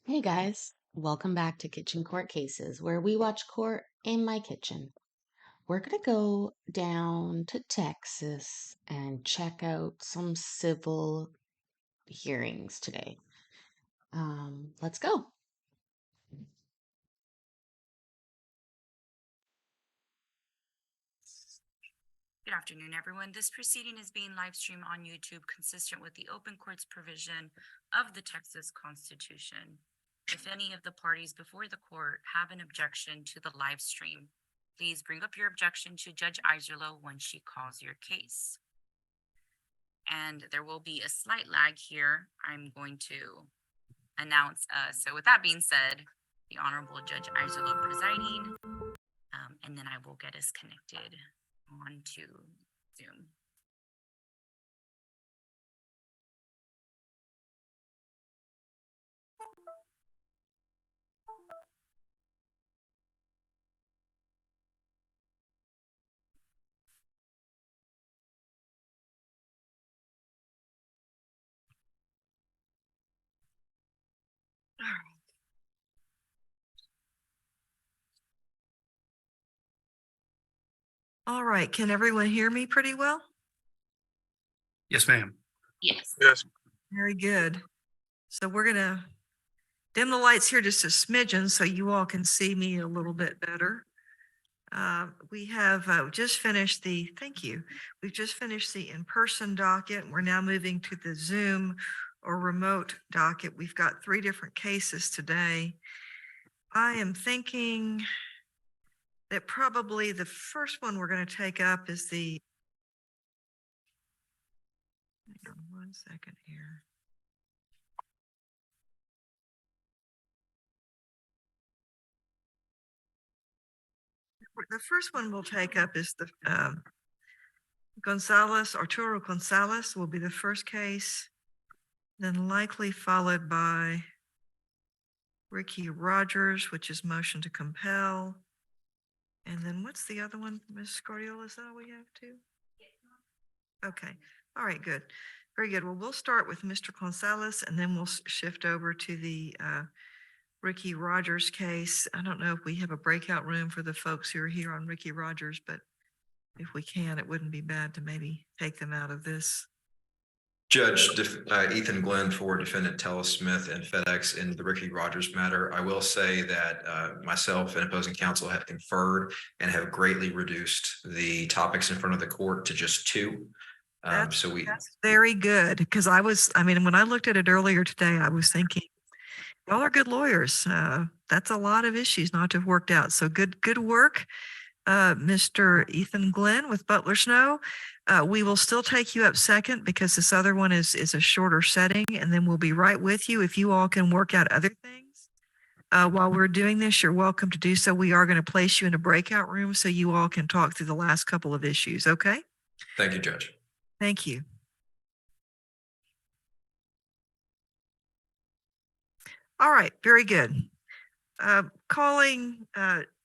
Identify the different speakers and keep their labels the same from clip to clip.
Speaker 1: Hey guys, welcome back to Kitchen Court Cases, where we watch court in my kitchen. We're going to go down to Texas and check out some civil hearings today. Let's go.
Speaker 2: Good afternoon, everyone. This proceeding is being live streamed on YouTube consistent with the open courts provision of the Texas Constitution. If any of the parties before the court have an objection to the live stream, please bring up your objection to Judge Iserlo when she calls your case. And there will be a slight lag here. I'm going to announce, so with that being said, the Honorable Judge Iserlo presiding, and then I will get us connected onto Zoom.
Speaker 3: All right, can everyone hear me pretty well?
Speaker 4: Yes, ma'am.
Speaker 2: Yes.
Speaker 4: Yes.
Speaker 3: Very good. So we're gonna dim the lights here just a smidgen so you all can see me a little bit better. We have just finished thank you. We've just finished the in-person docket. We're now moving to the Zoom or remote docket. We've got 3 different cases today. I am thinking that probably the first one we're going to take up is hang on one second here. The first one we'll take up is the Arturo Gonzalez will be the first case, then likely followed by Ricky Rogers, which is motion to compel. And then what's the other one, Ms. Scardiola, is that all we have too? Okay, all right, good. Very good. Well, we'll start with Mr. Gonzalez and then we'll shift over to the Ricky Rogers case. I don't know if we have a breakout room for the folks who are here on Ricky Rogers, but if we can, it wouldn't be bad to maybe take them out of this.
Speaker 5: Judge Ethan Glenn for defendant Tella Smith and FedEx in the Ricky Rogers matter. I will say that myself and opposing counsel have conferred and have greatly reduced the topics in front of the court to just 2.
Speaker 3: That's very good, because when I looked at it earlier today, I was thinking, y'all are good lawyers. That's a lot of issues not to have worked out. So good work, Mr. Ethan Glenn with Butler Snow. We will still take you up second because this other one is a shorter setting, and then we'll be right with you. If you all can work out other things while we're doing this, you're welcome to do so. We are going to place you in a breakout room so you all can talk through the last couple of issues. Okay.
Speaker 5: Thank you, Judge.
Speaker 3: Thank you. All right, very good. Calling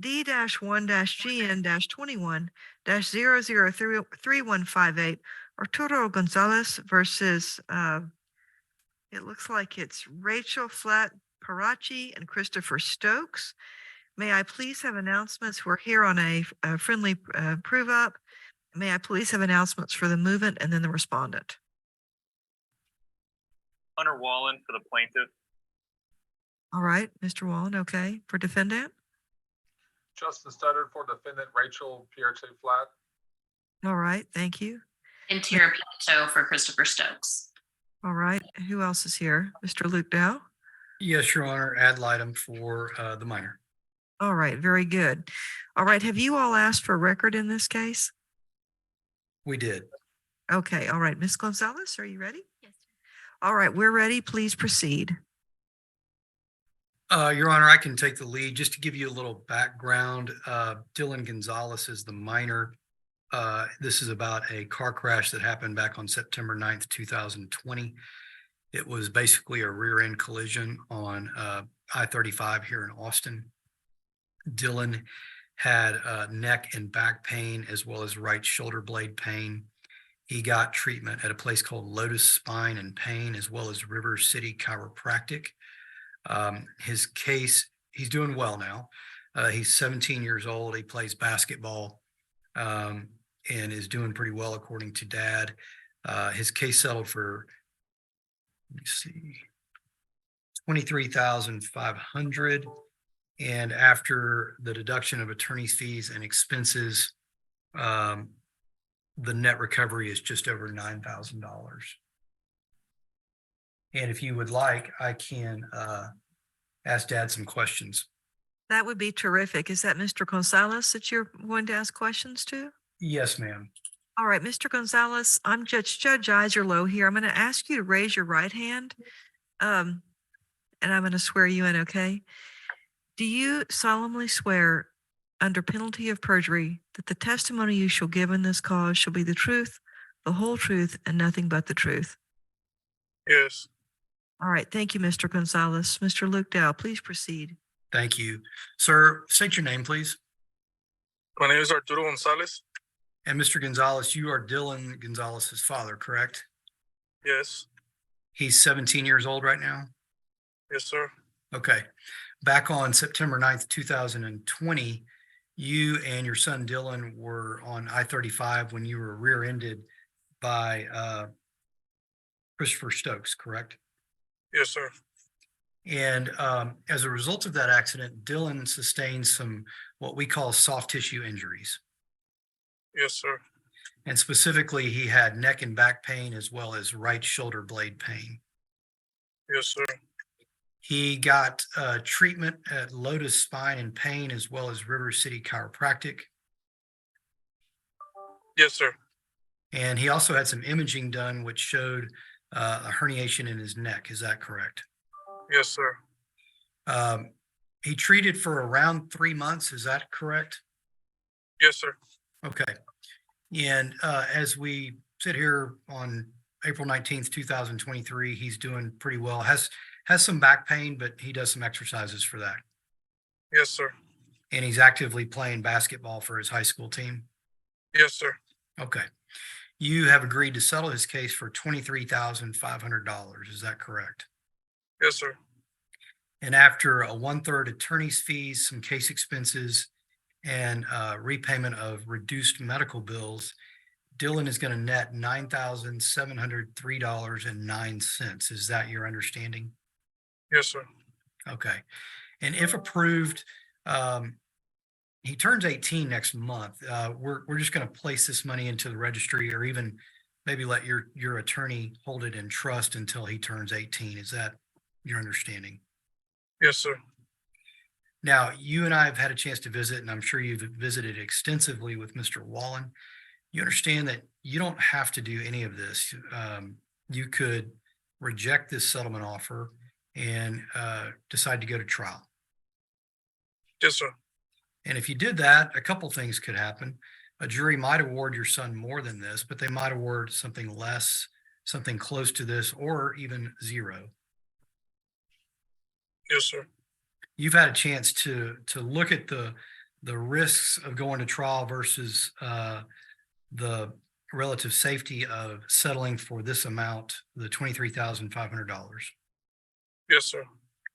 Speaker 3: D-1-GN-21-003158, Arturo Gonzalez versus, it looks like it's Rachel Flat Parachi and Christopher Stokes. May I please have announcements? We're here on a friendly prove up. May I please have announcements for the movement and then the respondent?
Speaker 4: Hunter Wallen for the plaintiff.
Speaker 3: All right, Mr. Wallen, okay. For defendant?
Speaker 6: Justin Studdard for defendant Rachel Pierce Flat.
Speaker 3: All right, thank you.
Speaker 2: And Tara Pinto for Christopher Stokes.
Speaker 3: All right, who else is here? Mr. Luke Dow?
Speaker 4: Yes, Your Honor, ad litem for the minor.
Speaker 3: All right, very good. All right, have you all asked for a record in this case?
Speaker 4: We did.
Speaker 3: Okay, all right. Ms. Gonzalez, are you ready?
Speaker 2: Yes.
Speaker 3: All right, we're ready. Please proceed.
Speaker 4: Your Honor, I can take the lead. Just to give you a little background, Dylan Gonzalez is the minor. This is about a car crash that happened back on September 9th, 2020. It was basically a rear end collision on I-35 here in Austin. Dylan had neck and back pain as well as right shoulder blade pain. He got treatment at a place called Lotus Spine and Pain as well as River City Chiropractic. His case, he's doing well now. He's 17 years old. He plays basketball and is doing pretty well according to dad. His case settled for, let me see, 23,500. And after the deduction of attorney's fees and expenses, the net recovery is just over $9,000. And if you would like, I can ask Dad some questions.
Speaker 3: That would be terrific. Is that Mr. Gonzalez that you're going to ask questions to?
Speaker 4: Yes, ma'am.
Speaker 3: All right, Mr. Gonzalez, I'm Judge Iserloh here. I'm going to ask you to raise your right hand. And I'm going to swear you in, okay? Do you solemnly swear under penalty of perjury that the testimony you shall give in this cause shall be the truth, the whole truth, and nothing but the truth?
Speaker 6: Yes.
Speaker 3: All right, thank you, Mr. Gonzalez. Mr. Luke Dow, please proceed.
Speaker 4: Thank you. Sir, state your name, please.
Speaker 6: My name is Arturo Gonzalez.
Speaker 4: And Mr. Gonzalez, you are Dylan Gonzalez's father, correct?
Speaker 6: Yes.
Speaker 4: He's 17 years old right now?
Speaker 6: Yes, sir.
Speaker 4: Okay. Back on September 9th, 2020, you and your son Dylan were on I-35 when you were rear-ended by Christopher Stokes, correct?
Speaker 6: Yes, sir.
Speaker 4: And as a result of that accident, Dylan sustained some what we call soft tissue injuries.
Speaker 6: Yes, sir.
Speaker 4: And specifically, he had neck and back pain as well as right shoulder blade pain.
Speaker 6: Yes, sir.
Speaker 4: He got treatment at Lotus Spine and Pain as well as River City Chiropractic.
Speaker 6: Yes, sir.
Speaker 4: And he also had some imaging done which showed a herniation in his neck. Is that correct?
Speaker 6: Yes, sir.
Speaker 4: He treated for around 3 months. Is that correct?
Speaker 6: Yes, sir.
Speaker 4: Okay. And as we sit here on April 19th, 2023, he's doing pretty well. Has some back pain, but he does some exercises for that.
Speaker 6: Yes, sir.
Speaker 4: And he's actively playing basketball for his high school team.
Speaker 6: Yes, sir.
Speaker 4: Okay. You have agreed to settle his case for $23,500. Is that correct?
Speaker 6: Yes, sir.
Speaker 4: And after a 1/3 attorney's fees, some case expenses, and repayment of reduced medical bills, Dylan is going to net $9,703.09. Is that your understanding?
Speaker 6: Yes, sir.
Speaker 4: Okay. And if approved, he turns 18 next month. We're just going to place this money into the registry, or even maybe let your attorney hold it in trust until he turns 18. Is that your understanding?
Speaker 6: Yes, sir.
Speaker 4: Now, you and I have had a chance to visit, and I'm sure you've visited extensively with Mr. Wallen. You understand that you don't have to do any of this. You could reject this settlement offer and decide to go to trial.
Speaker 6: Yes, sir.
Speaker 4: And if you did that, a couple things could happen. A jury might award your son more than this, but they might award something less, something close to this, or even zero.
Speaker 6: Yes, sir.
Speaker 4: You've had a chance to look at the risks of going to trial versus the relative safety of settling for this amount, the $23,500.
Speaker 6: Yes, sir.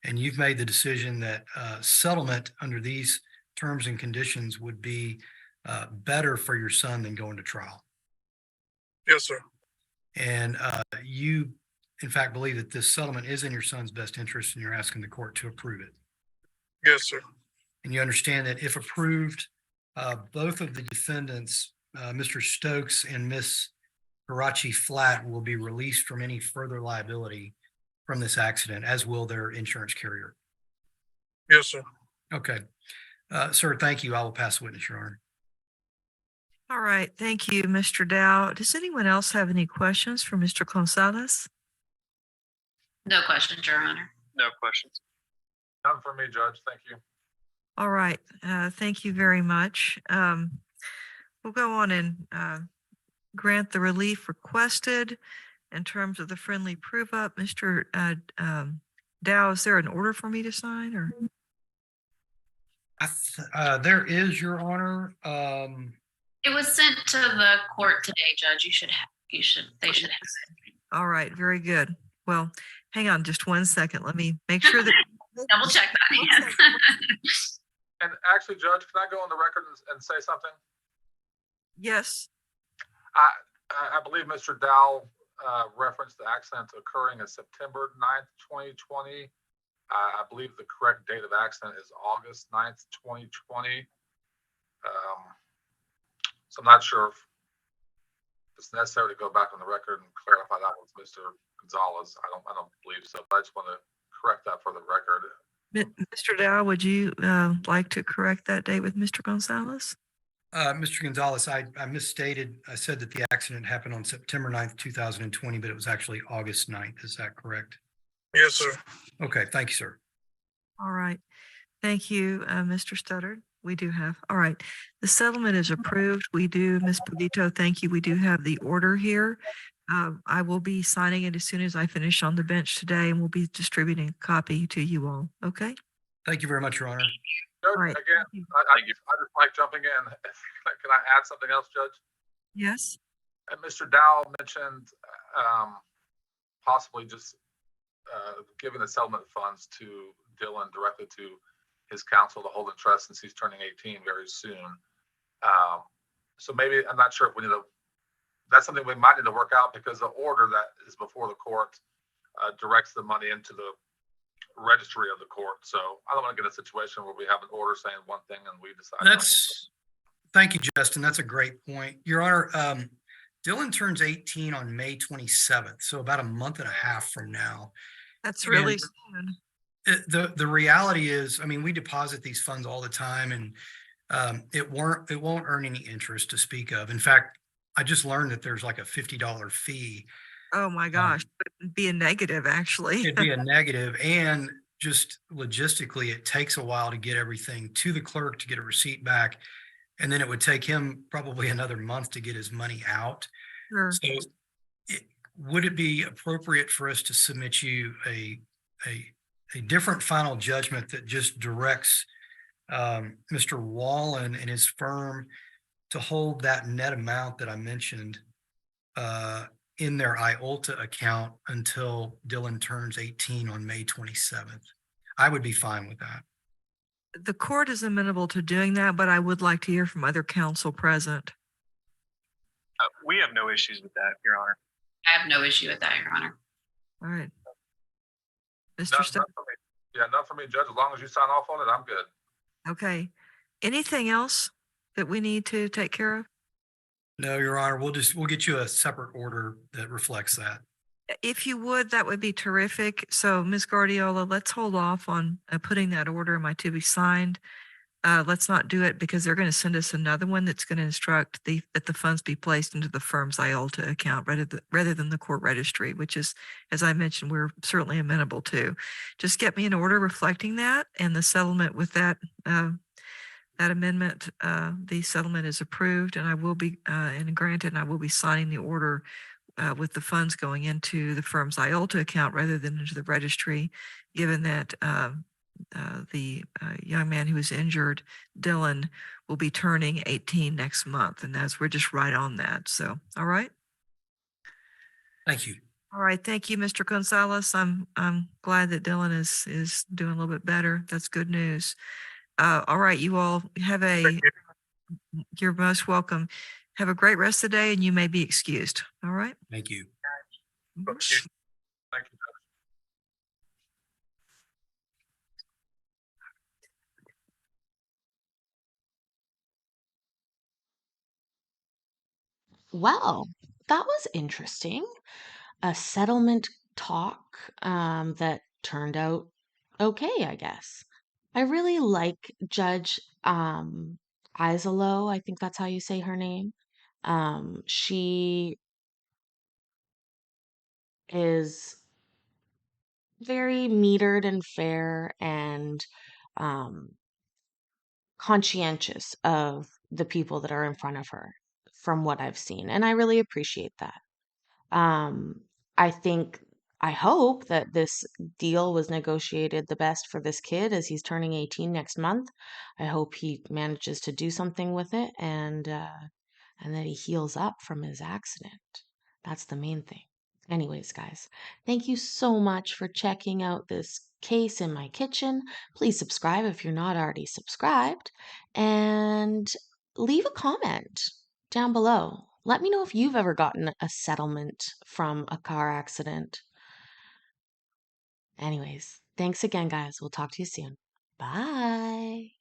Speaker 4: And you've made the decision that settlement under these terms and conditions would be better for your son than going to trial.
Speaker 6: Yes, sir.
Speaker 4: And you, in fact, believe that this settlement is in your son's best interest, and you're asking the court to approve it.
Speaker 6: Yes, sir.
Speaker 4: And you understand that if approved, both of the defendants, Mr. Stokes and Miss Hirachi Flat, will be released from any further liability from this accident, as will their insurance carrier.
Speaker 6: Yes, sir.
Speaker 4: Okay. Sir, thank you. I will pass the witness, Your Honor.
Speaker 3: All right, thank you, Mr. Dow. Does anyone else have any questions for Mr. Gonzalez?
Speaker 7: No questions, Your Honor.
Speaker 6: No questions. None for me, Judge. Thank you.
Speaker 3: All right, thank you very much. We'll go on and grant the relief requested in terms of the friendly prove-up. Mr. Dow, is there an order for me to sign, or?
Speaker 4: There is, Your Honor.
Speaker 7: It was sent to the court today, Judge. They should have it.
Speaker 3: All right, very good. Well, hang on just one second. Let me make sure that
Speaker 7: Double check that, yes.
Speaker 6: And actually, Judge, can I go on the record and say something?
Speaker 3: Yes,
Speaker 6: I believe Mr. Dow referenced the accident occurring on September 9th, 2020. I believe the correct date of accident is August 9th, 2020. So I'm not sure if it's necessary to go back on the record and clarify that with Mr. Gonzalez. I don't believe so, but I just want to correct that for the record.
Speaker 3: Mr. Dow, would you like to correct that date with Mr. Gonzalez?
Speaker 4: Mr. Gonzalez, I misstated. I said that the accident happened on September 9th, 2020, but it was actually August 9th. Is that correct?
Speaker 6: Yes, sir.
Speaker 4: Okay, thank you, sir.
Speaker 3: All right. Thank you, Mr. Studdard. We do have, all right. The settlement is approved. We do, Ms. Polito, thank you. We do have the order here. I will be signing it as soon as I finish on the bench today, and we'll be distributing a copy to you all. Okay?
Speaker 4: Thank you very much, Your Honor.
Speaker 6: Judge,
Speaker 3: All right.
Speaker 6: again, I just like jumping in. Can I add something else, Judge?
Speaker 3: Yes?
Speaker 6: And Mr. Dow mentioned possibly just giving the settlement funds to Dylan directly to his counsel to hold in trust since he's turning 18 very soon. So maybe, I'm not sure if we need to, that's something we might need to work out because the order that is before the court directs the money into the registry of the court. So I don't want to get a situation where we have an order saying one thing and we decide.
Speaker 4: Thank you, Justin. That's a great point. Your Honor, Dylan turns 18 on May 27th, so about a month and a half from now.
Speaker 3: That's really soon.
Speaker 4: The reality is, I mean, we deposit these funds all the time, and it won't earn any interest to speak of. In fact, I just learned that there's like a $50 fee.
Speaker 3: Oh my gosh, it'd be a negative actually.
Speaker 4: It'd be a negative, and just logistically, it takes a while to get everything to the clerk to get a receipt back, and then it would take him probably another month to get his money out.
Speaker 3: Sure.
Speaker 4: So, would it be appropriate for us to submit you a different final judgment that just directs Mr. Wallen and his firm to hold that net amount that I mentioned in their IOLTA account until Dylan turns 18 on May 27th? I would be fine with that.
Speaker 3: The court is amenable to doing that, but I would like to hear from other counsel present.
Speaker 8: We have no issues with that, Your Honor.
Speaker 7: I have no issue with that, Your Honor.
Speaker 3: All right.
Speaker 6: None
Speaker 3: Mr. Studdard.
Speaker 6: for me. Yeah, none for me, Judge. As long as you sign off on it, I'm good.
Speaker 3: Okay. Anything else that we need to take care of?
Speaker 4: No, Your Honor, we'll get you a separate order that reflects that.
Speaker 3: If you would, that would be terrific. So Ms. Guardiola, let's hold off on putting that order in my to be signed. Let's not do it because they're going to send us another one that's going to instruct that the funds be placed into the firm's IOLTA account rather than the court registry, which is, as I mentioned, we're certainly amenable to. Just get me an order reflecting that, and the settlement with that amendment, the settlement is approved, and I will be and granted, and I will be signing the order with the funds going into the firm's IOLTA account rather than into the registry, given that the young man who was injured, Dylan, will be turning 18 next month, and we're just right on that. So, all right.
Speaker 4: Thank you.
Speaker 3: All right. Thank you, Mr. Gonzalez. I'm glad that Dylan is doing a little bit better. That's good news. All right, you all have you're most welcome. Have a great rest of the day, and you may be excused. All right.
Speaker 4: Thank you.
Speaker 6: Thank you, Judge.
Speaker 1: Well, that was interesting. A settlement talk that turned out okay, I guess. I really like Judge Isalo. I think that's how you say her name. She is very metered and fair and um, conscientious of the people that are in front of her, from what I've seen. And I really appreciate that. I think, I hope that this deal was negotiated the best for this kid as he's turning 18 next month. I hope he manages to do something with it and that he heals up from his accident. That's the main thing. Anyways, guys, thank you so much for checking out this Case in My Kitchen. Please subscribe if you're not already subscribed, and leave a comment down below. Let me know if you've ever gotten a settlement from a car accident. Anyways, thanks again, guys. We'll talk to you soon. Bye.